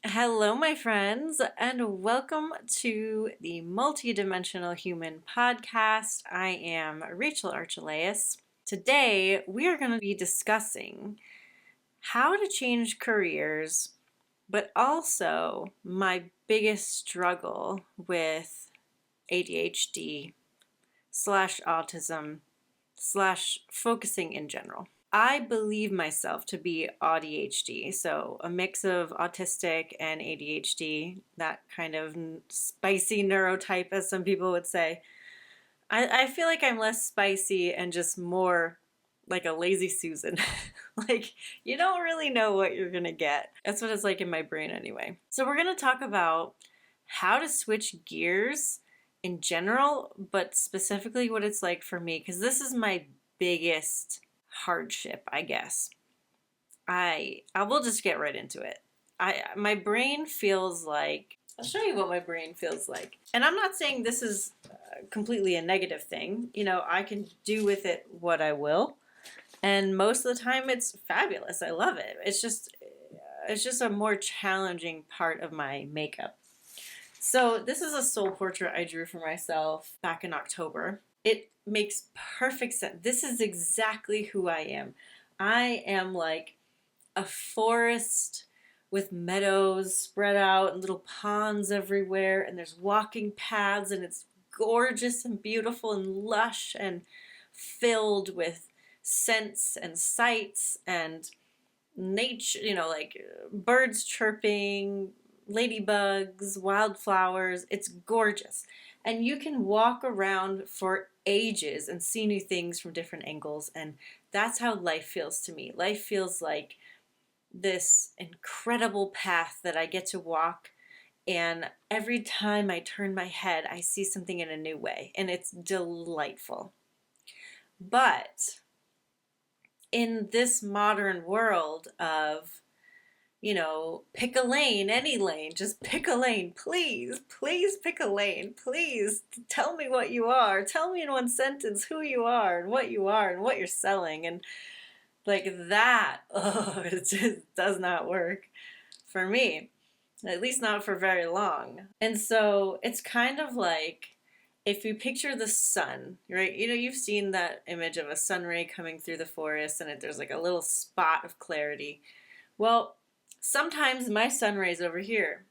Hello, my friends, and welcome to the Multidimensional Human Podcast. I am Rachel Archelaus. Today, we are going to be discussing how to change careers, but also my biggest struggle with ADHD slash autism slash focusing in general. I believe myself to be ADHD, so a mix of autistic and ADHD, that kind of spicy neurotype, as some people would say. I feel like I'm less spicy and just more like a lazy Susan. Like, you don't really know what you're gonna get. That's what it's like in my brain anyway. So we're gonna talk about how to switch gears in general, but specifically what it's like for me, because this is my biggest hardship, I guess. I will just get right into it. My brain feels like, I'll show you what my brain feels like. And I'm not saying this is completely a negative thing. You know, I can do with it what I will. And most of the time it's fabulous. I love it. It's just a more challenging part of my makeup. So this is a soul portrait I drew for myself back in October. It makes perfect sense. This is exactly who I am. I am like a forest with meadows spread out and little ponds everywhere, and there's walking paths, and it's gorgeous and beautiful and lush and filled with scents and sights and nature, like birds chirping, ladybugs, wildflowers. It's gorgeous. And you can walk around for ages and see new things from different angles. And that's how life feels to me. Life feels like this incredible path that I get to walk. And every time I turn my head, I see something in a new way. And it's delightful. But in this modern world of, pick a lane, any lane, just pick a lane, please pick a lane, please tell me what you are, tell me in one sentence who you are and what you're selling, and like that, it just does not work for me, at least not for very long. And so it's kind of like, if you picture the sun, right? You've seen that image of a sun ray coming through the forest and there's like a little spot of clarity. Well, sometimes my sun ray's over here,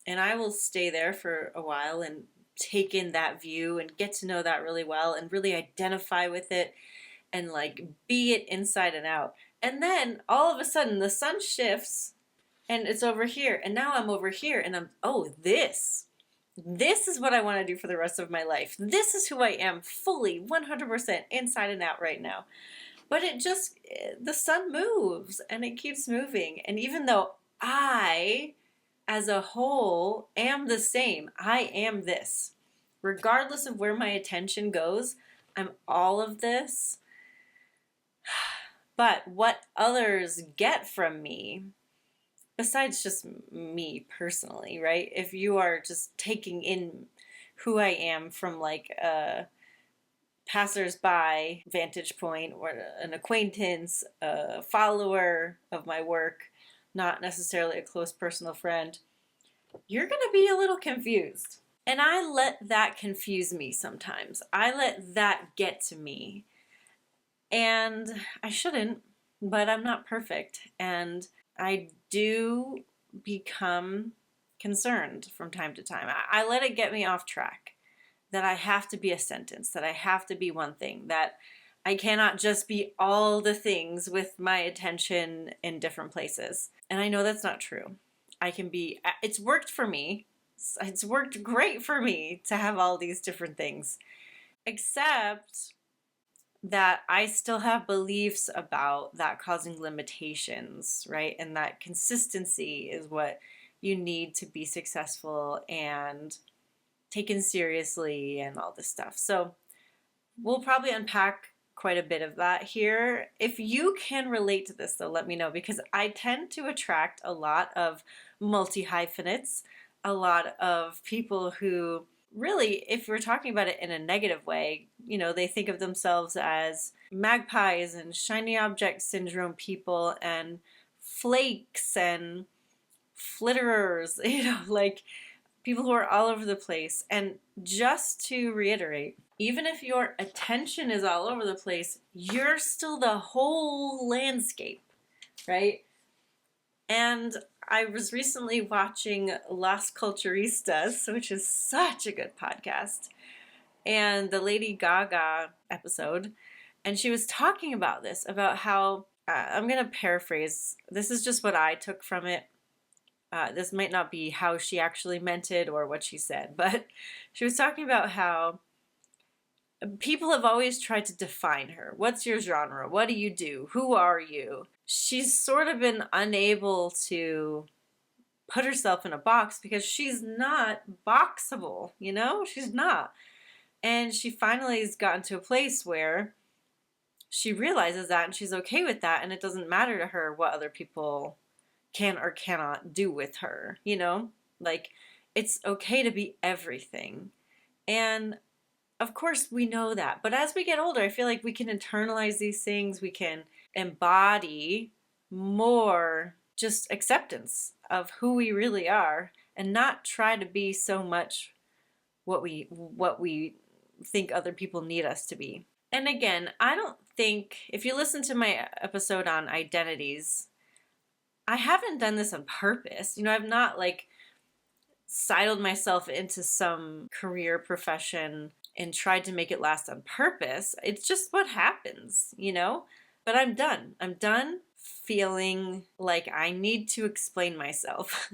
and I will stay there for a while and take in that view and get to know that really well and really identify with it and like be it inside and out. And then all of a sudden the sun shifts and it's over here, and now I'm over here, and this is what I want to do for the rest of my life. This is who I am fully, 100% inside and out right now. But the sun moves and it keeps moving. And even though I, as a whole, am the same, I am this. Regardless of where my attention goes, I'm all of this. But what others get from me, besides just me personally, right? If you are just taking in who I am from like a passersby vantage point or an acquaintance, a follower of my work, not necessarily a close personal friend, you're going to be a little confused. And I let that confuse me sometimes. I let that get to me. And I shouldn't, but I'm not perfect. And I do become concerned from time to time. I let it get me off track, that I have to be a sentence, that I have to be one thing, that I cannot just be all the things with my attention in different places. And I know that's not true. It's worked for me. It's worked great for me to have all these different things, except that I still have beliefs about that causing limitations, right? And that consistency is what you need to be successful and taken seriously and all this stuff. So we'll probably unpack quite a bit of that here. If you can relate to this, though, let me know, because I tend to attract a lot of multi-hyphenates, a lot of people who really, if we're talking about it in a negative way, they think of themselves as magpies and shiny object syndrome people and flakes and flitterers, like people who are all over the place. And just to reiterate, even if your attention is all over the place, you're still the whole landscape, right? And I was recently watching Las Culturistas, which is such a good podcast, and the Lady Gaga episode. And she was talking about this, about how, I'm going to paraphrase, this is just what I took from it. This might not be how she actually meant it or what she said, but she was talking about how people have always tried to define her. What's your genre? What do you do? Who are you? She's sort of been unable to put herself in a box because she's not boxable, She's not. And she finally has gotten to a place where she realizes that and she's okay with that, and it doesn't matter to her what other people can or cannot do with her, Like, it's okay to be everything. And of course we know that, but as we get older, I feel like we can internalize these things. We can embody more just acceptance of who we really are and not try to be so much what we think other people need us to be. And again, I don't think, if you listen to my episode on identities, I haven't done this on purpose. I've not like sidled myself into some career profession and tried to make it last on purpose. It's just what happens, But I'm done. I'm done feeling like I need to explain myself.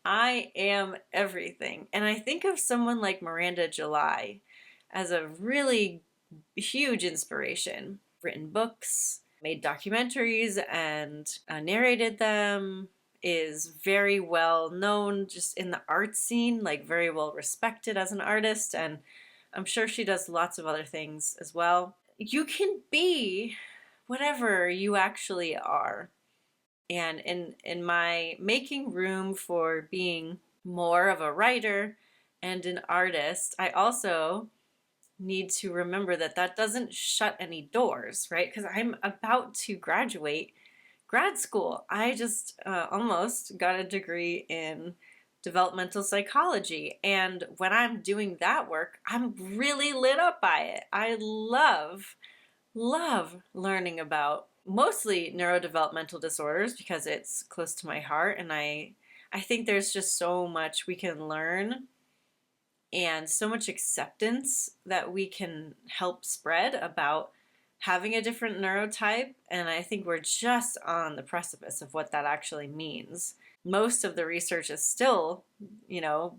I am everything. And I think of someone like Miranda July as a really huge inspiration. Written books, made documentaries, and narrated them, is very well known just in the art scene, like very well respected as an artist, and I'm sure she does lots of other things as well. You can be whatever you actually are. And in my making room for being more of a writer and an artist, I also need to remember that that doesn't shut any doors, right? Because I'm about to graduate grad school. I just almost got a degree in developmental psychology. And when I'm doing that work, I'm really lit up by it. I love learning about mostly neurodevelopmental disorders because it's close to my heart. And I think there's just so much we can learn and so much acceptance that we can help spread about having a different neurotype. And I think we're just on the precipice of what that actually means. Most of the research is still,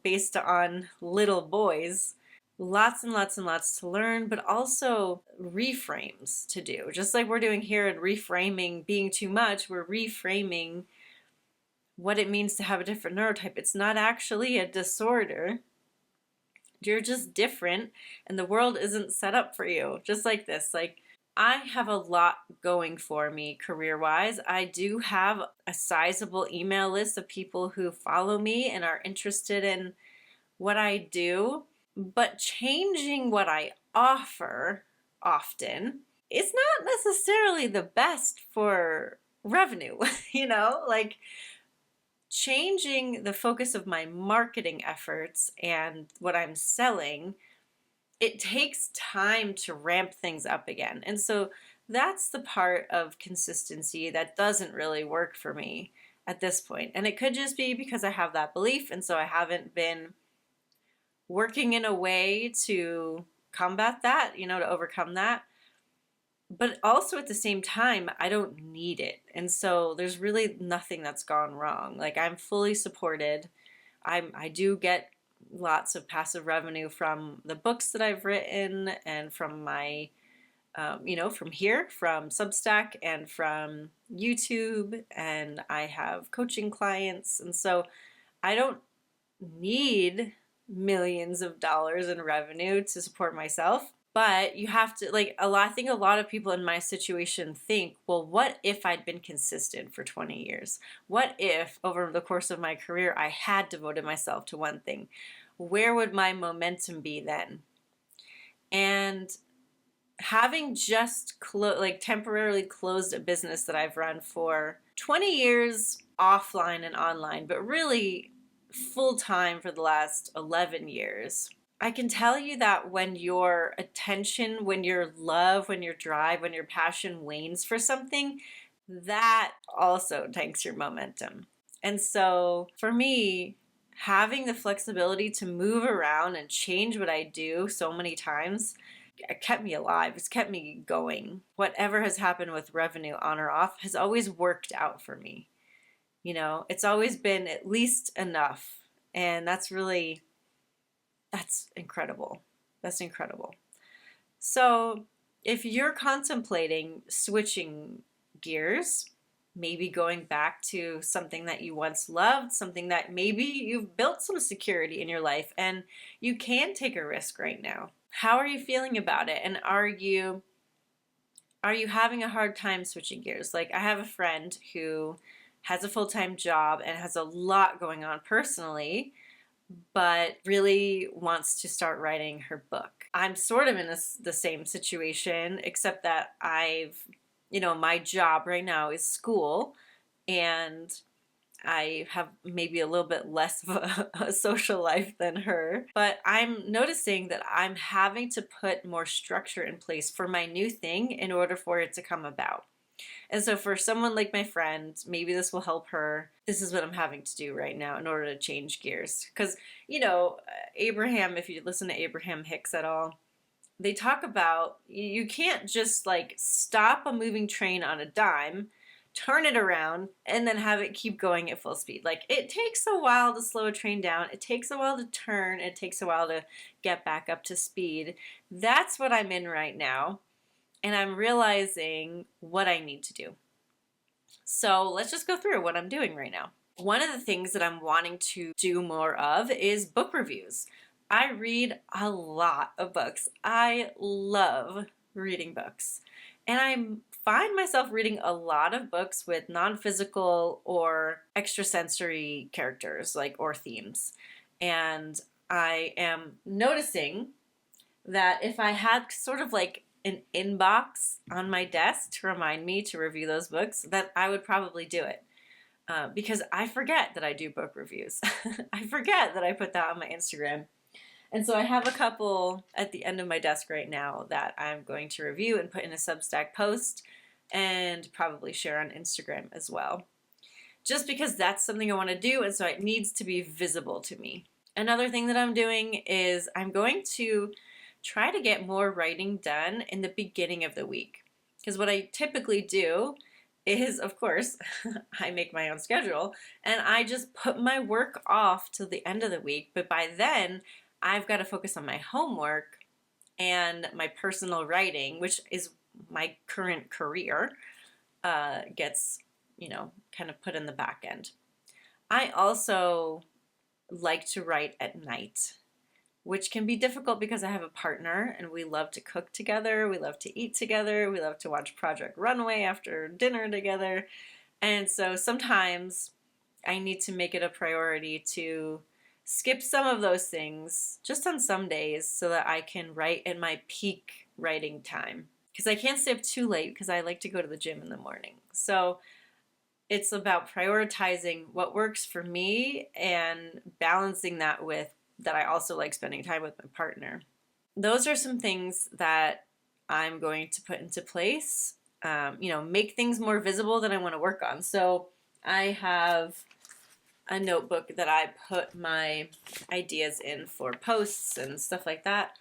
based on little boys. Lots and lots and lots to learn, but also reframes to do. Just like we're doing here in reframing being too much, we're reframing what it means to have a different neurotype. It's not actually a disorder. You're just different, and the world isn't set up for you. Just like this. Like, I have a lot going for me career-wise. I do have a sizable email list of people who follow me and are interested in what I do. But changing what I offer often is not necessarily the best for revenue, like changing the focus of my marketing efforts and what I'm selling, it takes time to ramp things up again. And so that's the part of consistency that doesn't really work for me at this point. And it could just be because I have that belief, and so I haven't been working in a way to combat that, to overcome that. But also at the same time, I don't need it. And so there's really nothing that's gone wrong. Like, I'm fully supported. I do get lots of passive revenue from the books that I've written and from my, from here, from Substack and from YouTube. And I have coaching clients. And so I don't need millions of dollars in revenue to support myself. But you have to, I think a lot of people in my situation think, well, what if I'd been consistent for 20 years? What if over the course of my career I had devoted myself to one thing? Where would my momentum be then? And having just temporarily closed a business that I've run for 20 years offline and online, but really full time for the last 11 years. I can tell you that when your attention, when your love, when your drive, when your passion wanes for something, that also tanks your momentum. And so for me, having the flexibility to move around and change what I do so many times, it kept me alive. It's kept me going. Whatever has happened with revenue on or off has always worked out for me. It's always been at least enough. And that's incredible. That's incredible. So if you're contemplating switching gears, maybe going back to something that you once loved, something that maybe you've built some security in your life and you can take a risk right now. How are you feeling about it? And are you having a hard time switching gears? Like, I have a friend who has a full-time job and has a lot going on personally, but really wants to start writing her book. I'm sort of in the same situation, except that my job right now is school, and I have maybe a little bit less of a social life than her. But I'm noticing that I'm having to put more structure in place for my new thing in order for it to come about. And so for someone like my friend, maybe this will help her. This is what I'm having to do right now in order to change gears. Because, Abraham, if you listen to Abraham Hicks at all, they talk about you can't just like stop a moving train on a dime, turn it around, and then have it keep going at full speed. Like, it takes a while to slow a train down. It takes a while to turn. It takes a while to get back up to speed. That's what I'm in right now. And I'm realizing what I need to do. So let's just go through what I'm doing right now. One of the things that I'm wanting to do more of is book reviews. I read a lot of books. I love reading books. And I find myself reading a lot of books with non-physical or extrasensory characters, or themes. And I am noticing that if I had sort of like an inbox on my desk to remind me to review those books, that I would probably do it. Because I forget that I do book reviews. I forget that I put that on my Instagram. And so I have a couple at the end of my desk right now that I'm going to review and put in a Substack post and probably share on Instagram as well. Just because that's something I want to do, and so it needs to be visible to me. Another thing that I'm doing is I'm going to try to get more writing done in the beginning of the week. Because what I typically do is, of course, I make my own schedule and I just put my work off till the end of the week. But by then, I've got to focus on my homework and my personal writing, which is my current career, gets, kind of put in the back end. I also like to write at night, which can be difficult because I have a partner and we love to cook together, we love to eat together, we love to watch Project Runway after dinner together. And so sometimes I need to make it a priority to skip some of those things just on some days so that I can write at my peak writing time. Because I can't stay up too late because I like to go to the gym in the morning. So it's about prioritizing what works for me and balancing that with that I also like spending time with my partner. Those are some things that I'm going to put into place, make things more visible that I want to work on. So I have a notebook that I put my ideas in for posts and stuff like that.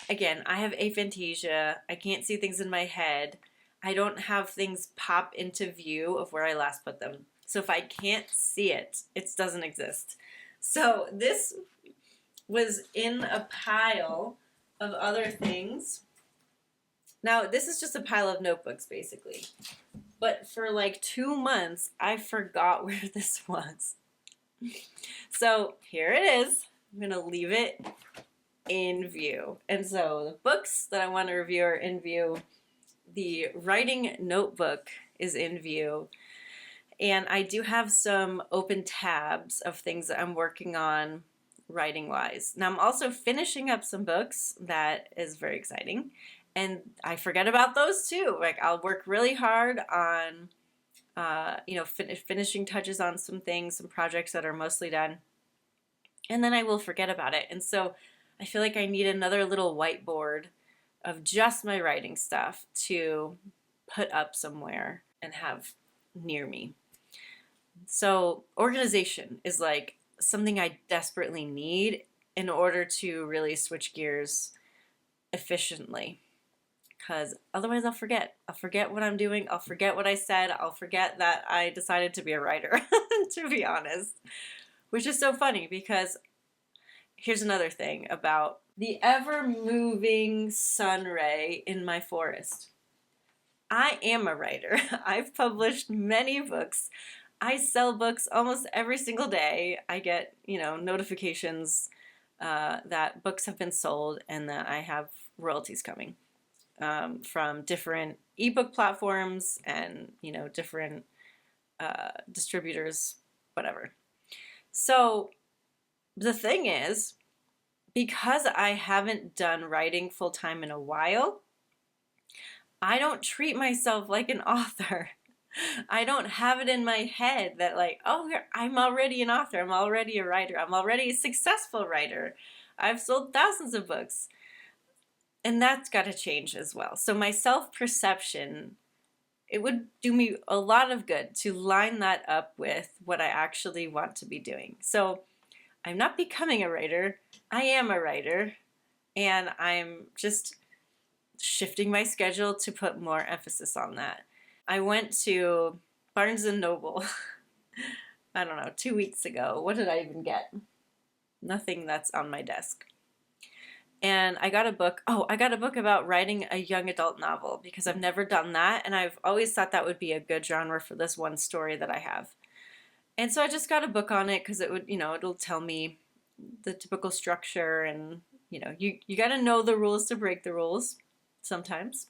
Again, I have aphantasia. I can't see things in my head. I don't have things pop into view of where I last put them. So if I can't see it, it doesn't exist. So this was in a pile of other things. Now, this is just a pile of notebooks, basically. But for like 2 months, I forgot where this was. So here it is. I'm going to leave it in view. And so the books that I want to review are in view. The writing notebook is in view. And I do have some open tabs of things that I'm working on writing-wise. Now, I'm also finishing up some books. That is very exciting. And I forget about those too. Like, I'll work really hard on finishing touches on some things, some projects that are mostly done. And then I will forget about it. And so I feel like I need another little whiteboard of just my writing stuff to put up somewhere and have near me. So organization is like something I desperately need in order to really switch gears efficiently. Because otherwise I'll forget. I'll forget what I'm doing. I'll forget what I said. I'll forget that I decided to be a writer, to be honest. Which is so funny because here's another thing about the ever-moving sun ray in my forest. I am a writer. I've published many books. I sell books almost every single day. I get, notifications that books have been sold and that I have royalties coming from different ebook platforms and, different distributors, whatever. So the thing is, because I haven't done writing full-time in a while, I don't treat myself like an author. I don't have it in my head that like, oh, I'm already an author. I'm already a writer. I'm already a successful writer. I've sold thousands of books. And that's got to change as well. So my self-perception, it would do me a lot of good to line that up with what I actually want to be doing. So I'm not becoming a writer. I am a writer. And I'm just shifting my schedule to put more emphasis on that. I went to Barnes & Noble, I don't know, 2 weeks ago. What did I even get? Nothing that's on my desk. And I got a book. Oh, I got a book about writing a young adult novel because I've never done that. And I've always thought that would be a good genre for this one story that I have. And so I just got a book on it because it would, it'll tell me the typical structure and, you got to know the rules to break the rules sometimes.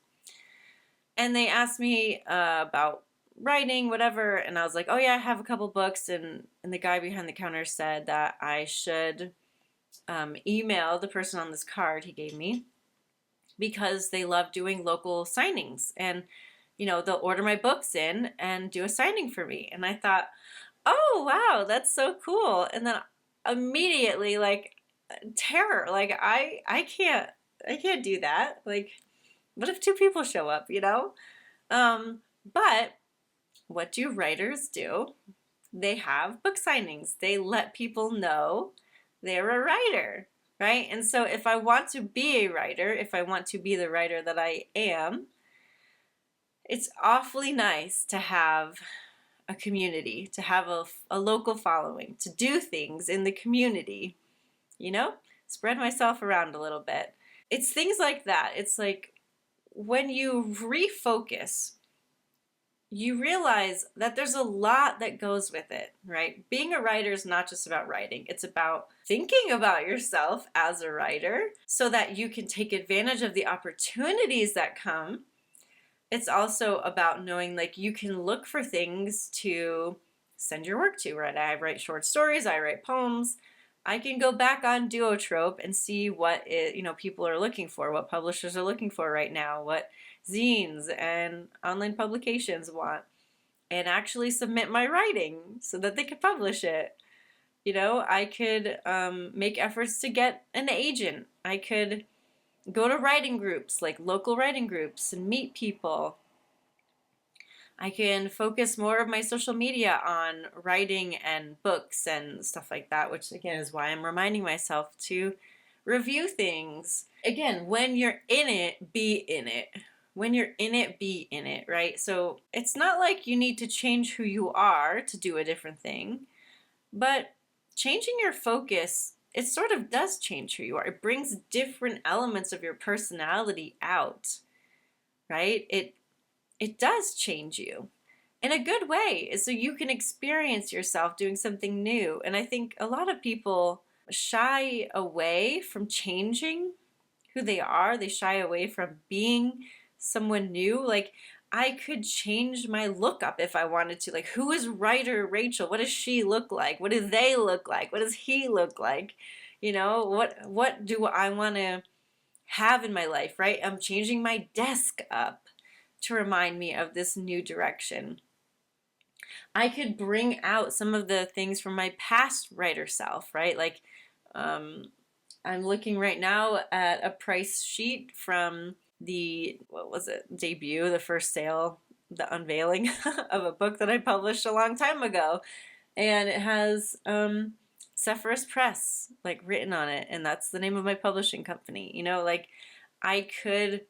And they asked me about writing, whatever, and I was like, oh yeah, I have a couple books, and the guy behind the counter said that I should email the person on this card he gave me because they love doing local signings, and they'll order my books in and do a signing for me. And I thought, oh wow, that's so cool. And then immediately, like, terror, like I can't do that. Like, what if 2 people show up, But what do writers do? They have book signings. They let people know they're a writer, right? And so if I want to be a writer, if I want to be the writer that I am, it's awfully nice to have a community, to have a local following, to do things in the community, spread myself around a little bit. It's things like that. It's like, when you refocus, you realize that there's a lot that goes with it, right? Being a writer is not just about writing. It's about thinking about yourself as a writer so that you can take advantage of the opportunities that come. It's also about knowing, like, you can look for things to send your work to, right? I write short stories, I write poems. I can go back on Duotrope and see what people are looking for, what publishers are looking for right now, what zines and online publications want, and actually submit my writing so that they could publish it. I could make efforts to get an agent. I could go to writing groups, like local writing groups, and meet people. I can focus more of my social media on writing and books and stuff like that, which again is why I'm reminding myself to review things. Again, when you're in it, be in it. When you're in it, be in it, right? So it's not like you need to change who you are to do a different thing, but changing your focus, it sort of does change who you are. It brings different elements of your personality out, right? It does change you in a good way so you can experience yourself doing something new. And I think a lot of people shy away from changing who they are. They shy away from being someone new. Like, I could change my look up if I wanted to. Like, who is writer Rachel? What does she look like? What do they look like? What does he look like? What do I want to have in my life, right? I'm changing my desk up to remind me of this new direction. I could bring out some of the things from my past writer self, right? Like, I'm looking right now at a price sheet from what was it, debut, the first sale, the unveiling of a book that I published a long time ago. And it has Sephyrus Press, like, written on it. And that's the name of my publishing company. You know, like, I could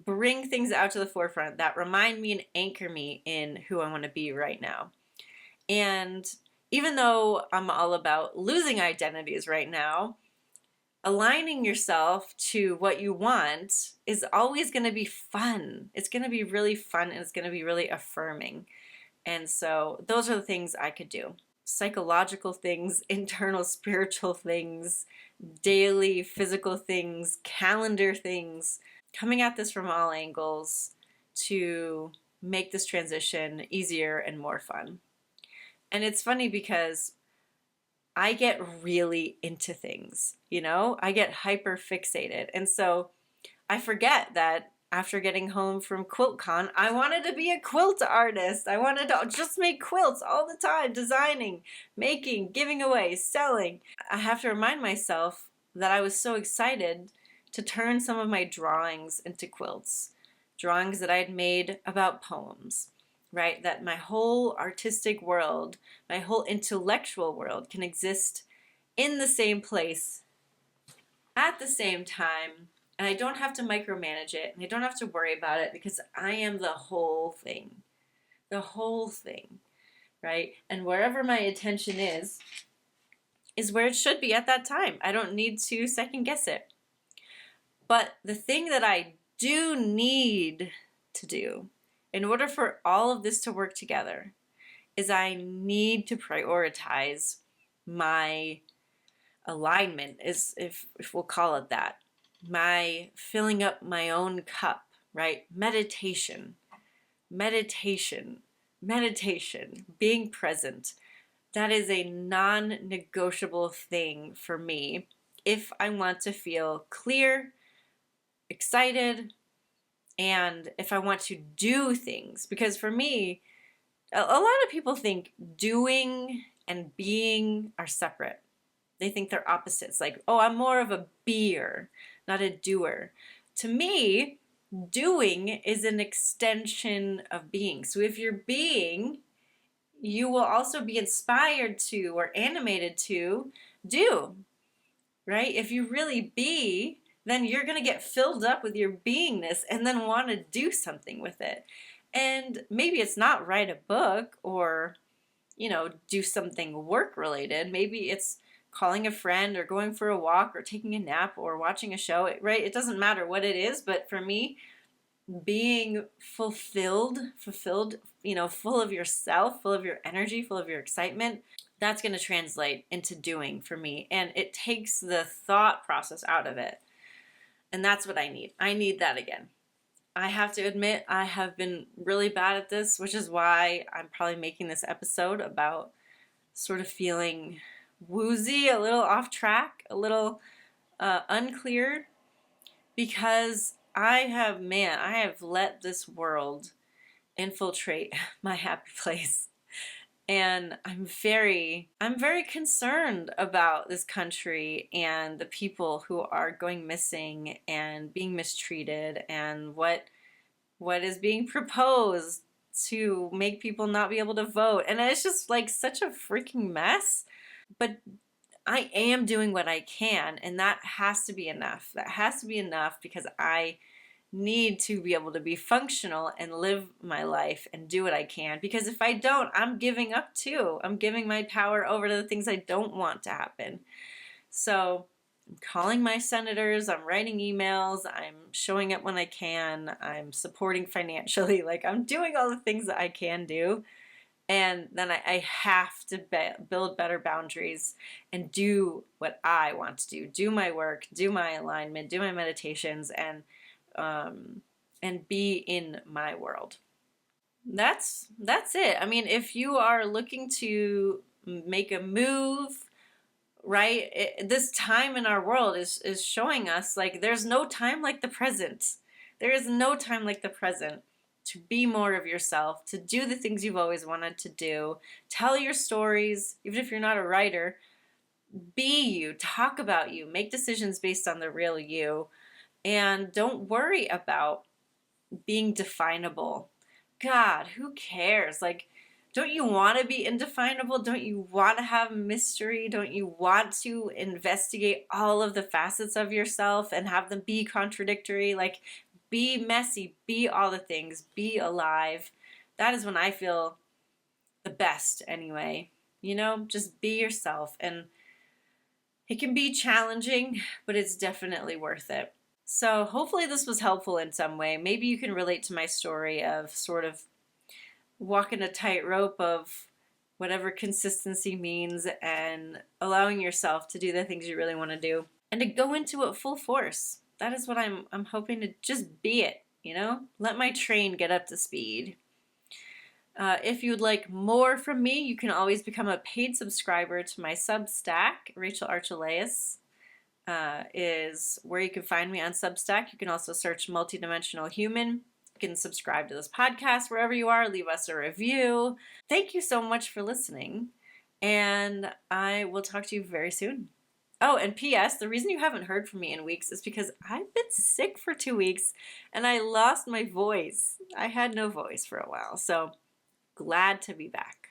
bring things out to the forefront that remind me and anchor me in who I want to be right now. And even though I'm all about losing identities right now, aligning yourself to what you want is always going to be fun. It's going to be really fun, and it's going to be really affirming. And so those are the things I could do. Psychological things, internal spiritual things, daily physical things, calendar things, coming at this from all angles to make this transition easier and more fun. And it's funny because I get really into things, you know? I get hyper fixated. And so I forget that after getting home from QuiltCon, I wanted to be a quilt artist. I wanted to just make quilts all the time, designing, making, giving away, selling. I have to remind myself that I was so excited to turn some of my drawings into quilts, drawings that I had made about poems, right? That my whole artistic world, my whole intellectual world can exist in the same place at the same time. And I don't have to micromanage it, and I don't have to worry about it, because I am the whole thing, right? And wherever my attention is where it should be at that time. I don't need to second guess it. But the thing that I do need to do in order for all of this to work together is I need to prioritize my alignment, if we'll call it that. My filling up my own cup, right? Meditation, being present. That is a non-negotiable thing for me if I want to feel clear, excited, and if I want to do things. Because for me, a lot of people think doing and being are separate. They think they're opposites. Like, oh, I'm more of a beer, not a doer. To me, doing is an extension of being. So if you're being, you will also be inspired to or animated to do, right? If you really be, then you're going to get filled up with your beingness and then want to do something with it. And maybe it's not write a book or, do something work related. Maybe it's calling a friend or going for a walk or taking a nap or watching a show, right? It doesn't matter what it is, but for me, being fulfilled, full of yourself, full of your energy, full of your excitement, that's going to translate into doing for me. And it takes the thought process out of it. And that's what I need. I need that again. I have to admit, I have been really bad at this, which is why I'm probably making this episode about sort of feeling woozy, a little off track, a little unclear, because I have let this world infiltrate my happy place. And I'm very concerned about this country and the people who are going missing and being mistreated, and what is being proposed to make people not be able to vote. And it's just like such a freaking mess. But I am doing what I can, and that has to be enough. That has to be enough, because I need to be able to be functional and live my life and do what I can. Because if I don't, I'm giving up too. I'm giving my power over to the things I don't want to happen. So I'm calling my senators, I'm writing emails, I'm showing up when I can, I'm supporting financially. Like, I'm doing all the things that I can do. And then I have to build better boundaries and do what I want to do. Do my work, do my alignment, do my meditations, and be in my world. That's it. I mean, if you are looking to make a move, right? This time in our world is showing us, like, there's no time like the present. There is no time like the present. to be more of yourself, to do the things you've always wanted to do, tell your stories, even if you're not a writer, be you, talk about you, make decisions based on the real you, and don't worry about being definable. God, who cares? Like, don't you want to be indefinable? Don't you want to have mystery? Don't you want to investigate all of the facets of yourself and have them be contradictory? Like, be messy, be all the things, be alive. That is when I feel the best anyway. Just be yourself. And it can be challenging, but it's definitely worth it. So hopefully this was helpful in some way. Maybe you can relate to my story of sort of walking a tightrope of whatever consistency means and allowing yourself to do the things you really want to do and to go into it full force. That is what I'm hoping to just be it, Let my train get up to speed. If you'd like more from me, you can always become a paid subscriber to my Substack. Rachel Archelaus is where you can find me on Substack. You can also search Multidimensional Human. You can subscribe to this podcast wherever you are. Leave us a review. Thank you so much for listening, and I will talk to you very soon. Oh, and P.S., the reason you haven't heard from me in weeks is because I've been sick for 2 weeks, and I lost my voice. I had no voice for a while, so glad to be back.